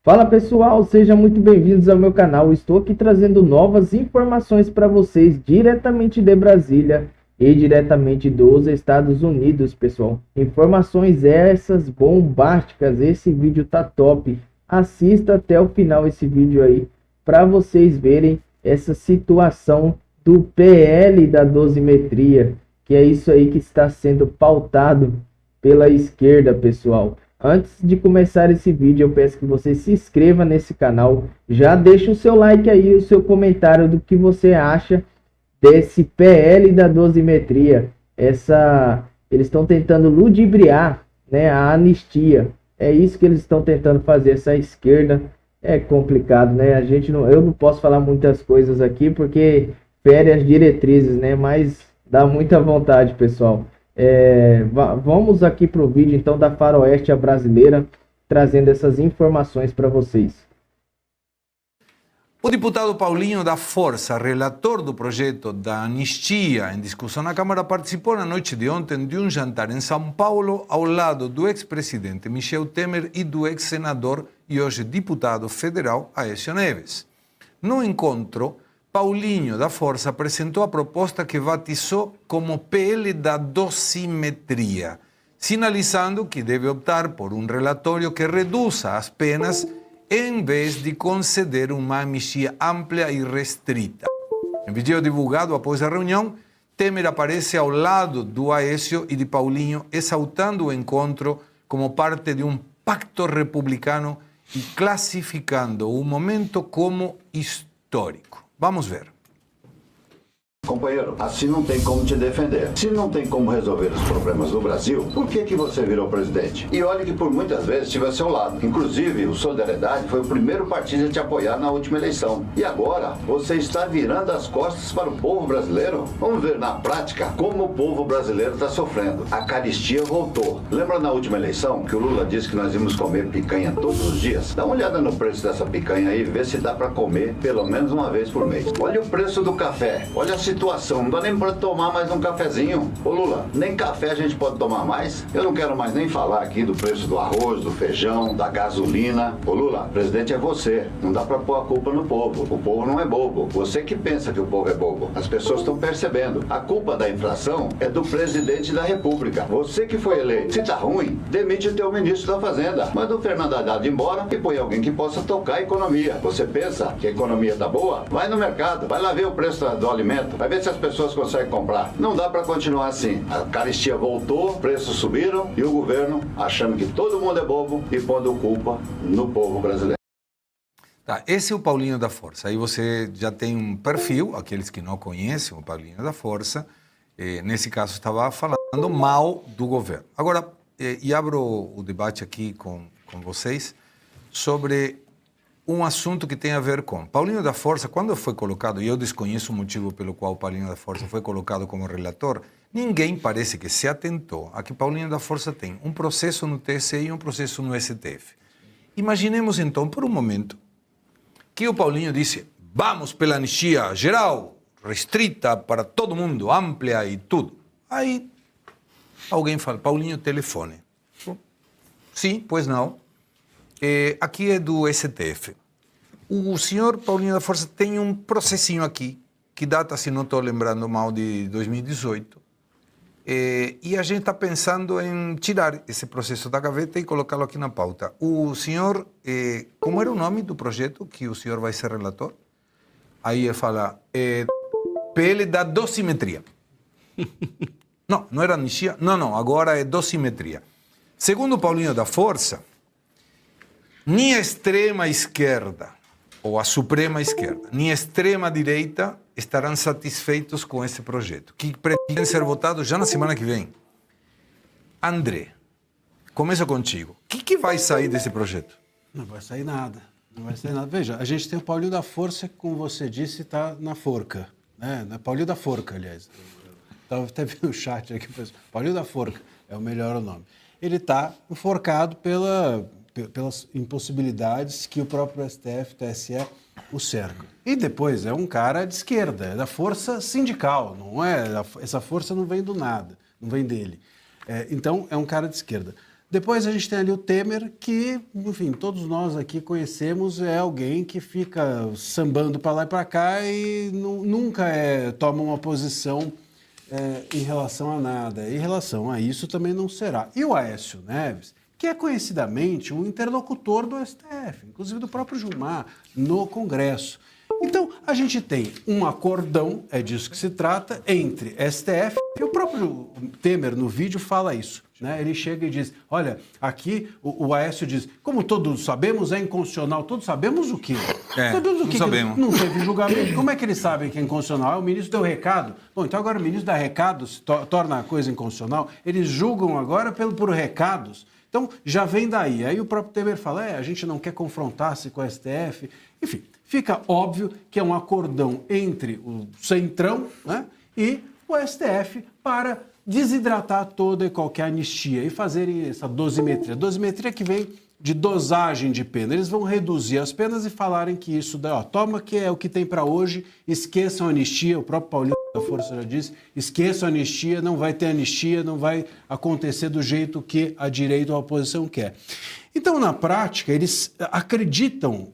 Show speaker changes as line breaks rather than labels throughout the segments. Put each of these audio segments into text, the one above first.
Fala pessoal, sejam muito bem-vindos ao meu canal. Estou aqui trazendo novas informações para vocês diretamente de Brasília e diretamente dos Estados Unidos, pessoal. Informações essas bombásticas. Esse vídeo tá top. Assista até o final esse vídeo aí para vocês verem essa situação do PL da dosimetria, que é isso aí que está sendo pautado pela esquerda, pessoal. Antes de começar esse vídeo, eu peço que você se inscreva nesse canal, já deixa o seu like aí, o seu comentário do que você acha desse PL da dosimetria. Eles estão tentando ludibriar, né, a anistia. É isso que eles estão tentando fazer, essa esquerda. É complicado, né? Eu não posso falar muitas coisas aqui porque fere as diretrizes, né? Mas dá muita vontade, pessoal. Vamos aqui para o vídeo então da Faroeste a Brasileira, trazendo essas informações para vocês.
O deputado Paulinho da Força, relator do projeto da anistia em discussão na Câmara, participou na noite de ontem de um jantar em São Paulo ao lado do ex-presidente Michel Temer e do ex-senador e hoje deputado federal Aécio Neves. No encontro, Paulinho da Força apresentou a proposta que batizou como PL da dosimetria, sinalizando que deve optar por um relatório que reduza as penas em vez de conceder uma anistia ampla e restrita. Em vídeo divulgado após a reunião, Temer aparece ao lado do Aécio e de Paulinho, exaltando o encontro como parte de um pacto republicano e classificando o momento como histórico. Vamos ver.
Companheiro, assim não tem como te defender. Se não tem como resolver os problemas do Brasil, por que você virou presidente? E olha que por muitas vezes estive ao seu lado. Inclusive, o Solidariedade foi o primeiro partido a te apoiar na última eleição. E agora, você está virando as costas para o povo brasileiro? Vamos ver na prática como o povo brasileiro está sofrendo. A caristia voltou. Lembra na última eleição que o Lula disse que nós íamos comer picanha todos os dias? Dá uma olhada no preço dessa picanha aí e vê se dá para comer pelo menos uma vez por mês. Olha o preço do café. Olha a situação, não dá nem para tomar mais um cafezinho. Ô Lula, nem café a gente pode tomar mais? Eu não quero mais nem falar aqui do preço do arroz, do feijão, da gasolina. Ô Lula, presidente é você, não dá para pôr a culpa no povo. O povo não é bobo. Você que pensa que o povo é bobo. As pessoas estão percebendo. A culpa da inflação é do presidente da República. Você que foi eleito. Se tá ruim, demite o teu ministro da Fazenda. Manda o Fernando Haddad embora e põe alguém que possa tocar a economia. Você pensa que a economia tá boa? Vai no mercado, vai lá ver o preço do alimento, vai ver se as pessoas conseguem comprar. Não dá para continuar assim. A caristia voltou, preços subiram e o governo achando que todo mundo é bobo e pondo culpa no povo brasileiro.
Tá, esse é o Paulinho da Força. Aí você já tem um perfil, aqueles que não conhecem o Paulinho da Força, nesse caso estava falando mal do governo. Agora, e abro o debate aqui com vocês sobre um assunto que tem a ver com Paulinho da Força. Quando foi colocado, e eu desconheço o motivo pelo qual Paulinho da Força foi colocado como relator, ninguém parece que se atentou a que Paulinho da Força tem um processo no TSE e um processo no STF. Imaginemos então, por um momento, que o Paulinho disse, vamos pela anistia geral, restrita para todo mundo, ampla e tudo. Aí alguém fala, Paulinho, telefone. Sim, pois não. Aqui é do STF. O senhor Paulinho da Força tem um processinho aqui, que data, se não estou lembrando mal, de 2018. E a gente está pensando em tirar esse processo da gaveta e colocá-lo aqui na pauta. O senhor, como era o nome do projeto que o senhor vai ser relator? Aí ele fala, PL da dosimetria. Não, não era anistia? Não, agora é dosimetria. Segundo Paulinho da Força, nem a extrema esquerda, ou a suprema esquerda, nem a extrema direita estarão satisfeitos com esse projeto, que pretende ser votado já na semana que vem. André, começo contigo. O que vai sair desse projeto?
Não vai sair nada. Não vai sair nada. Veja, a gente tem o Paulinho da Força, que, como você disse, está na forca. Né? Paulinho da Forca, aliás. Estava até vendo o chat aqui. Paulinho da Forca é o melhor nome. Ele está enforcado pelas impossibilidades que o próprio STF, TSE, o cercam. E depois é um cara de esquerda, é da força sindical, não é? Essa força não vem do nada, não vem dele. Então é um cara de esquerda. Depois a gente tem ali o Temer, que, enfim, todos nós aqui conhecemos, é alguém que fica sambando para lá e para cá e nunca toma uma posição em relação a nada. Em relação a isso também não será. E o Aécio Neves, que é conhecidamente um interlocutor do STF, inclusive do próprio Gilmar, no Congresso. Então, a gente tem um acordão, é disso que se trata, entre STF e o próprio Temer no vídeo fala isso. Né? Ele chega e diz, olha, aqui o Aécio diz, como todos sabemos, é inconstitucional. Todos sabemos o quê? Sabemos o quê?
Sabemos.
Não teve julgamento. Como é que eles sabem que é inconstitucional? O ministro deu recado. Bom, então agora o ministro dá recados, torna a coisa inconstitucional. Eles julgam agora por recados. Então, já vem daí. Aí o próprio Temer fala, a gente não quer confrontar-se com o STF. Enfim, fica óbvio que é um acordão entre o Centrão, né, e o STF para desidratar toda e qualquer anistia e fazerem essa dosimetria. Dosimetria que vem de dosagem de pena. Eles vão reduzir as penas e falarem que isso, toma que é o que tem para hoje, esqueçam a anistia, o próprio Paulinho da Força já disse, esqueçam a anistia, não vai ter anistia, não vai acontecer do jeito que a direita ou a oposição quer. Então, na prática, eles acreditam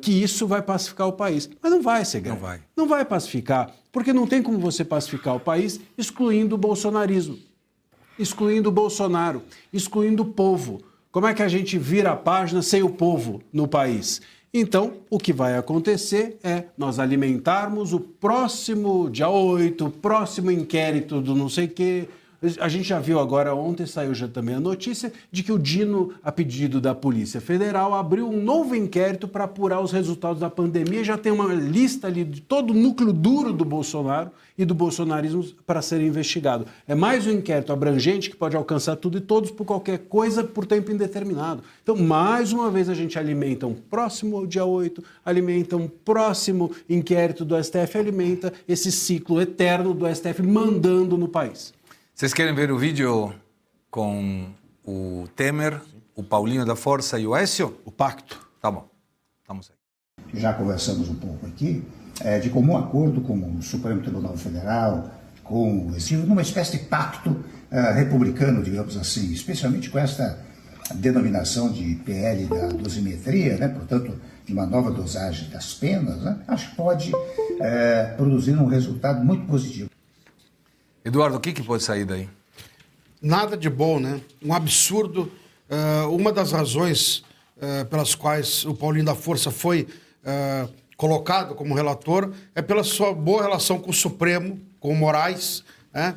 que isso vai pacificar o país. Mas não vai, Segrão.
Não vai.
Não vai pacificar, porque não tem como você pacificar o país excluindo o bolsonarismo, excluindo o Bolsonaro, excluindo o povo. Como é que a gente vira a página sem o povo no país? Então, o que vai acontecer é nós alimentarmos o próximo dia 8, o próximo inquérito do não sei o quê. A gente já viu agora, ontem saiu já também a notícia de que o Dino, a pedido da Polícia Federal, abriu um novo inquérito para apurar os resultados da pandemia. Já tem uma lista ali de todo o núcleo duro do Bolsonaro e do bolsonarismo para ser investigado. É mais um inquérito abrangente que pode alcançar tudo e todos por qualquer coisa por tempo indeterminado. Então, mais uma vez, a gente alimenta um próximo dia 8, alimenta um próximo inquérito do STF, alimenta esse ciclo eterno do STF mandando no país.
Vocês querem ver o vídeo com o Temer, o Paulinho da Força e o Aécio?
O pacto.
Tá bom, estamos aí.
Já conversamos um pouco aqui, de comum acordo com o Supremo Tribunal Federal, com numa espécie de pacto republicano, digamos assim, especialmente com esta denominação de PL da dosimetria, né? Portanto, de uma nova dosagem das penas, né? Acho que pode produzir um resultado muito positivo.
Eduardo, o que pode sair daí?
Nada de bom, né? Um absurdo. Uma das razões pelas quais o Paulinho da Força foi colocado como relator é pela sua boa relação com o Supremo, com o Moraes, né?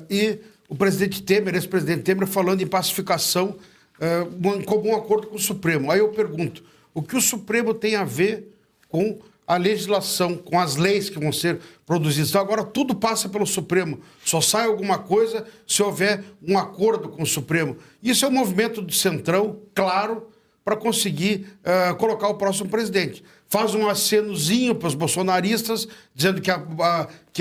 E o presidente Temer, ex-presidente Temer, falando em pacificação em comum acordo com o Supremo. Aí eu pergunto, o que o Supremo tem a ver com a legislação, com as leis que vão ser produzidas? Então, agora tudo passa pelo Supremo. Só sai alguma coisa se houver um acordo com o Supremo. Isso é um movimento do Centrão, claro, para conseguir colocar o próximo presidente. Faz um acenozinho para os bolsonaristas, dizendo que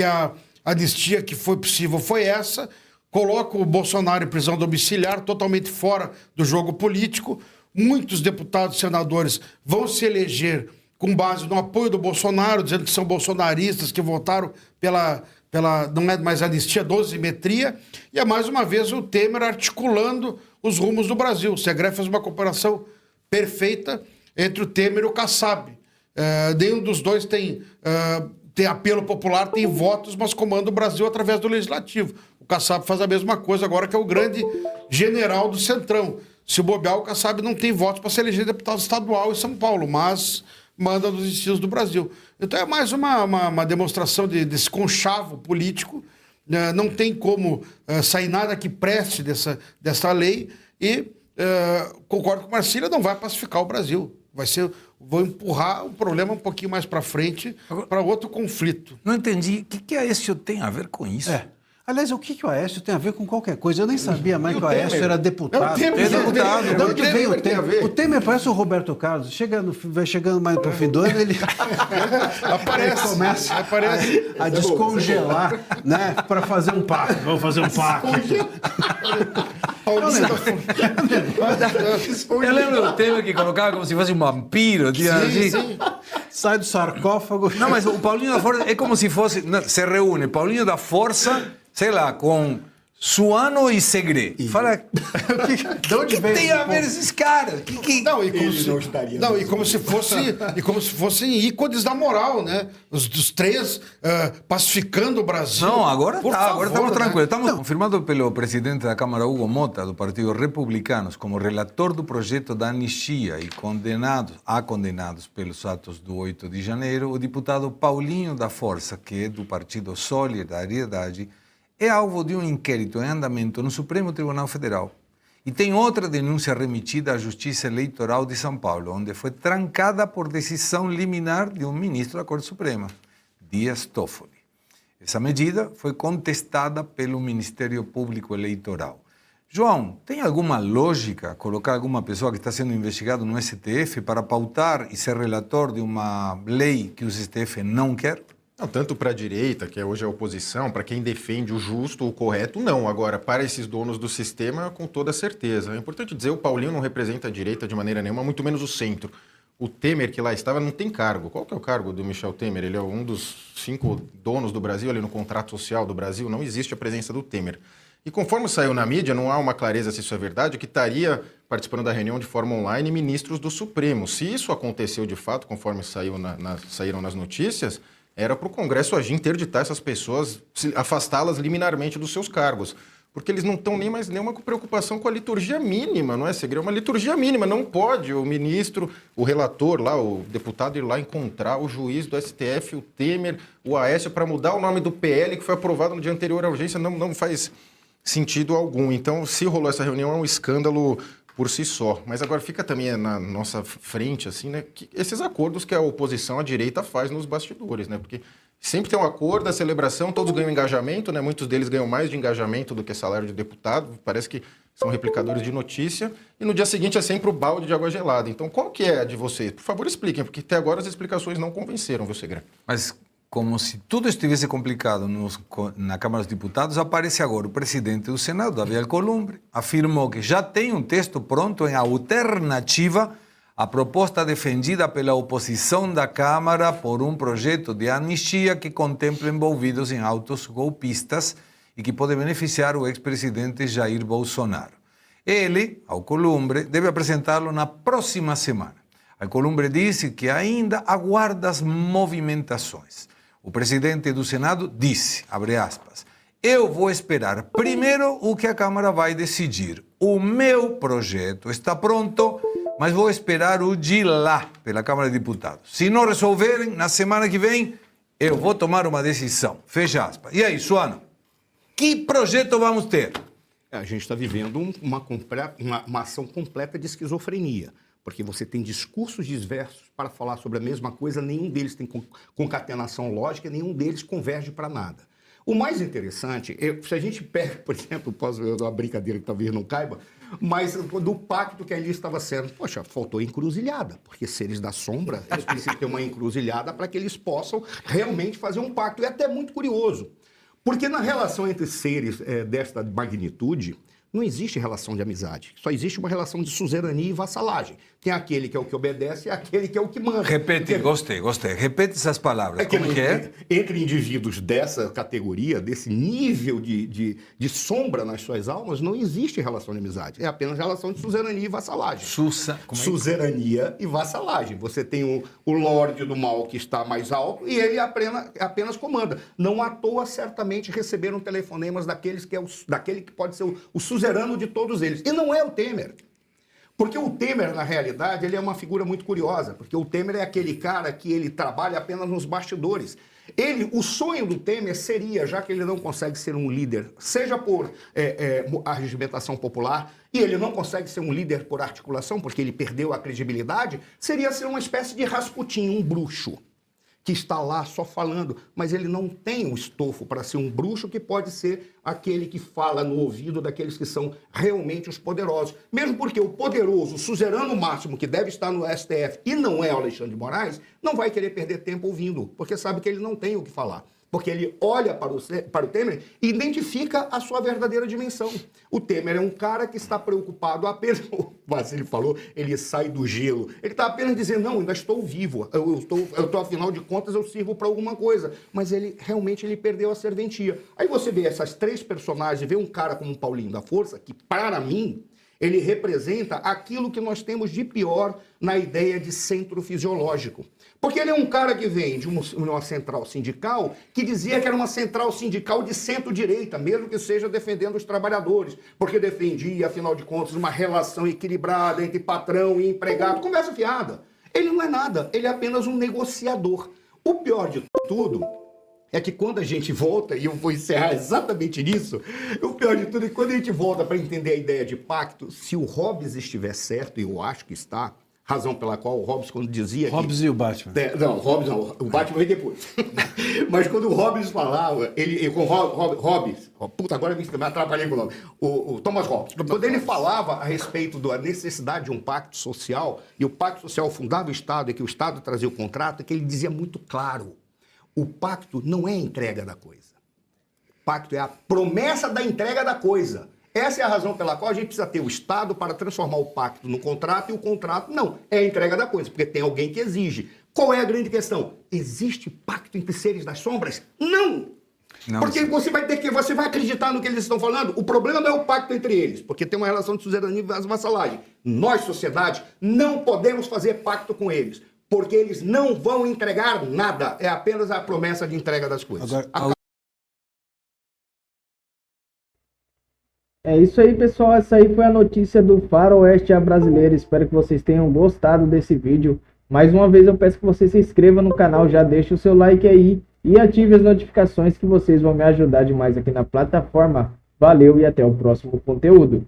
a anistia que foi possível foi essa, coloca o Bolsonaro em prisão domiciliar, totalmente fora do jogo político. Muitos deputados e senadores vão se eleger com base no apoio do Bolsonaro, dizendo que são bolsonaristas, que votaram pela não é mais anistia, dosimetria, e é mais uma vez o Temer articulando os rumos do Brasil. O Segré fez uma comparação perfeita entre o Temer e o Kassab. Nenhum dos dois tem apelo popular, tem votos, mas comanda o Brasil através do Legislativo. O Kassab faz a mesma coisa agora, que é o grande general do Centrão. Se bobear, o Kassab não tem votos para se eleger deputado estadual em São Paulo, mas manda nos destinos do Brasil. Então é mais uma demonstração desse conchavo político. Não tem como sair nada que preste dessa lei e concordo com o Marcílio, não vai pacificar o Brasil. Vou empurrar o problema um pouquinho mais para frente, para outro conflito.
Não entendi. O que Aécio tem a ver com isso?
Aliás, o que o Aécio tem a ver com qualquer coisa? Eu nem sabia mais que o Aécio era deputado.
É deputado.
De onde veio o Temer? O Temer parece o Roberto Carlos. Vai chegando mais para o fim do ano, ele
aparece,
começa a descongelar, né? Para fazer um pacto. Vamos fazer um pacto.
Eu lembro do Temer que colocava como se fosse um vampiro.
Sim.
Sai do sarcófago.
Não, mas o Paulinho da Força é como se fosse... Se reúne Paulinho da Força, sei lá, com Suano e Segre. Fala,
De onde
que
veio
tem
esse
a ver
povo?
esses caras?
Não, e como se fossem ícones da moral, né? Os três pacificando o Brasil.
Não, agora
Por
tá,
favor,
agora estamos
né?
tranquilos. Estamos confirmado pelo presidente da Câmara, Hugo Mota, do Partido Republicanos, como relator do projeto da anistia e condenados pelos atos do 8 de janeiro, o deputado Paulinho da Força, que é do Partido Solidariedade, é alvo de um inquérito em andamento no Supremo Tribunal Federal. E tem outra denúncia remetida à Justiça Eleitoral de São Paulo, onde foi trancada por decisão liminar de um ministro da Corte Suprema, Dias Toffoli. Essa medida foi contestada pelo Ministério Público Eleitoral. João, tem alguma lógica colocar alguma pessoa que está sendo investigada no STF para pautar e ser relator de uma lei que o STF não quer?
Não, tanto para a direita, que hoje é a oposição, para quem defende o justo, o correto, não. Agora, para esses donos do sistema, com toda certeza. É importante dizer, o Paulinho não representa a direita de maneira nenhuma, muito menos o centro. O Temer, que lá estava, não tem cargo. Qual que é o cargo do Michel Temer? Ele é um dos 5 donos do Brasil, ali no contrato social do Brasil. Não existe a presença do Temer. E conforme saiu na mídia, não há uma clareza se isso é verdade, que estaria participando da reunião de forma online ministros do Supremo. Se isso aconteceu de fato, conforme saíram nas notícias, era para o Congresso agir, interditar essas pessoas, afastá-las liminarmente dos seus cargos. Porque eles não estão nem mais nenhuma preocupação com a liturgia mínima, não é, Segre? É uma liturgia mínima. Não pode o ministro, o relator lá, o deputado ir lá encontrar o juiz do STF, o Temer, o Aécio, para mudar o nome do PL que foi aprovado no dia anterior à urgência. Não faz sentido algum. Então, se rolou essa reunião, é um escândalo por si só. Mas agora fica também na nossa frente, assim, né, que esses acordos que a oposição, a direita, faz nos bastidores, né? Porque sempre tem um acordo, a celebração, todos ganham engajamento, né? Muitos deles ganham mais de engajamento do que salário de deputado, parece que são replicadores de notícia, e no dia seguinte é sempre o balde de água gelada. Então, qual que é a de vocês? Por favor, expliquem, porque até agora as explicações não convenceram, viu, Segre?
Mas como se tudo estivesse complicado na Câmara dos Deputados, aparece agora o presidente do Senado, Davi Alcolumbre, afirmou que já tem um texto pronto em alternativa à proposta defendida pela oposição da Câmara por um projeto de anistia que contempla envolvidos em autos golpistas e que pode beneficiar o ex-presidente Jair Bolsonaro. Ele, Alcolumbre, deve apresentá-lo na próxima semana. Alcolumbre disse que ainda aguarda as movimentações. O presidente do Senado disse, abre aspas, eu vou esperar primeiro o que a Câmara vai decidir. O meu projeto está pronto, mas vou esperar o de lá, pela Câmara de Deputados. Se não resolverem, na semana que vem, eu vou tomar uma decisão. Fecha aspas. E aí, Suano, que projeto vamos ter?
A gente está vivendo uma ação completa de esquizofrenia. Porque você tem discursos diversos para falar sobre a mesma coisa, nenhum deles tem concatenação lógica, nenhum deles converge para nada. O mais interessante, se a gente pega, por exemplo, posso ver uma brincadeira que talvez não caiba, mas do pacto que ali estava sendo, poxa, faltou encruzilhada, porque seres da sombra, eles precisam ter uma encruzilhada para que eles possam realmente fazer um pacto. E é até muito curioso, porque na relação entre seres desta magnitude, não existe relação de amizade, só existe uma relação de suzerania e vassalagem. Tem aquele que é o que obedece e aquele que é o que manda.
Repete, gostei. Repete essas palavras. Como que é?
Entre indivíduos dessa categoria, desse nível de sombra nas suas almas, não existe relação de amizade. É apenas relação de suzerania e vassalagem. Suzerania e vassalagem. Você tem o Lorde do Mal que está mais alto e ele apenas comanda. Não à toa, certamente, receberam telefonemas daquele que pode ser o suzerano de todos eles. E não é o Temer. Porque o Temer, na realidade, ele é uma figura muito curiosa, porque o Temer é aquele cara que ele trabalha apenas nos bastidores. O sonho do Temer seria, já que ele não consegue ser um líder, seja por arregimentação popular, e ele não consegue ser um líder por articulação, porque ele perdeu a credibilidade, seria ser uma espécie de Rasputin, um bruxo, que está lá só falando, mas ele não tem um estofo para ser um bruxo que pode ser aquele que fala no ouvido daqueles que são realmente os poderosos. Mesmo porque o poderoso, o suzerano máximo que deve estar no STF e não é o Alexandre de Moraes, não vai querer perder tempo ouvindo, porque sabe que ele não tem o que falar. Porque ele olha para o Temer e identifica a sua verdadeira dimensão. O Temer é um cara que está preocupado apenas, o Vasílio falou, ele sai do gelo. Ele está apenas dizendo, não, ainda estou vivo, eu estou, afinal de contas, eu sirvo para alguma coisa. Mas ele realmente ele perdeu a serventia. Aí você vê essas três personagens, vê um cara como o Paulinho da Força, que para mim, ele representa aquilo que nós temos de pior na ideia de centro fisiológico. Porque ele é um cara que vem de uma central sindical que dizia que era uma central sindical de centro-direita, mesmo que seja defendendo os trabalhadores, porque defendia, afinal de contas, uma relação equilibrada entre patrão e empregado. Conversa fiada. Ele não é nada, ele é apenas um negociador. O pior de tudo é que quando a gente volta, e eu vou encerrar exatamente nisso, o pior de tudo é que quando a gente volta para entender a ideia de pacto, se o Hobbes estiver certo, e eu acho que está, razão pela qual o Hobbes, quando dizia
Hobbes e o Batman.
Não, Hobbes não, o Batman veio depois. Mas quando o Hobbes falava, com Hobbes, puta, agora me atrapalhei com o nome, o Thomas Hobbes, quando ele falava a respeito da necessidade de um pacto social, e o pacto social fundava o Estado, e que o Estado trazia o contrato, é que ele dizia muito claro, o pacto não é a entrega da coisa. O pacto é a promessa da entrega da coisa. Essa é a razão pela qual a gente precisa ter o Estado para transformar o pacto no contrato, e o contrato não, é a entrega da coisa, porque tem alguém que exige. Qual é a grande questão? Existe pacto entre seres das sombras? Não! Porque você vai acreditar no que eles estão falando. O problema não é o pacto entre eles, porque tem uma relação de suzerania e vassalagem. Nós, sociedade, não podemos fazer pacto com eles, porque eles não vão entregar nada. É apenas a promessa de entrega das coisas.
É isso aí, pessoal. Essa aí foi a notícia do Faroeste Brasileiro. Espero que vocês tenham gostado desse vídeo. Mais uma vez eu peço que você se inscreva no canal, já deixe o seu like aí e ative as notificações que vocês vão me ajudar demais aqui na plataforma. Valeu e até o próximo conteúdo.